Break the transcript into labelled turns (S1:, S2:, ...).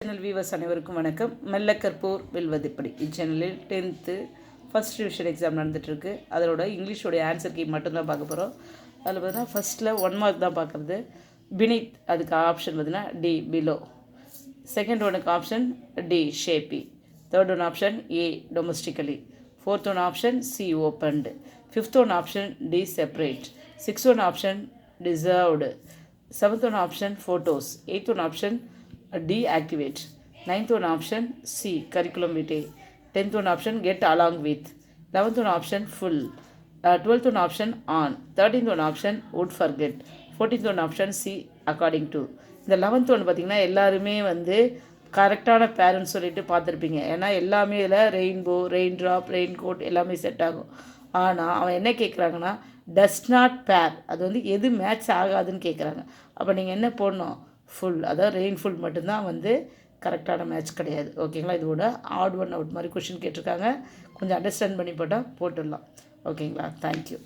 S1: Channel viewers அனைவருக்கும் வணக்கம். மெல்ல கற்போர் வெல்வதெப்படி இச்சேனலில் 10th ஃபஸ்ட் டிவிஷன் எக்ஸாம் நடந்துகிட்ருக்கு. அதோட இங்கிலீஷோடைய ஆன்சர் கீ மட்டும்தான் பார்க்க போகிறோம். அதில் பார்த்தீங்கன்னா ஃபஸ்ட்டில் 1 மார்க் தான் பார்க்குறது. பினித் அதுக்கு ஆப்ஷன் பார்த்தீங்கன்னா டி பிலோ. செகண்ட் ஒனுக்கு option D shabby. Third one option A domestically. Fourth one option C opened. Fifth one option D separate. Sixth one option deserved. Seventh one option photos. Eighth one option deactivate. Ninth one option C curriculum vitae. 10th one option get along with. 11th one option full. 12th one option on. 13th one option would forget. 14th one option C according to. இந்த 11th one பார்த்திங்கன்னா எல்லாருமே கரெக்டான parents சொல்லிட்டு பார்த்துருப்பீங்க. ஏன்னா எல்லாமே இதில் rainbow, rain drop, rain coat எல்லாமே செட் ஆகும். ஆனால் அவன் என்ன கேட்குறாங்கன்னா டஸ் நாட் பேர், அது எது மேட்ச் ஆகாதுன்னு கேட்குறாங்க. அப்போ நீங்கள் என்ன போடணும்? ஃபுல், அதாவது ரெயின்ஃபுல் மட்டும்தான் கரெக்டான மேட்ச் கிடையாது. ஓகேங்களா? இதோட ஆட் ஒன் அவுட் மாதிரி கொஷின் கேட்டிருக்காங்க. கொஞ்சம் அண்டர்ஸ்டாண்ட் பண்ணி போட்டால் போட்டுடலாம். ஓகேங்களா? தேங்க்யூ.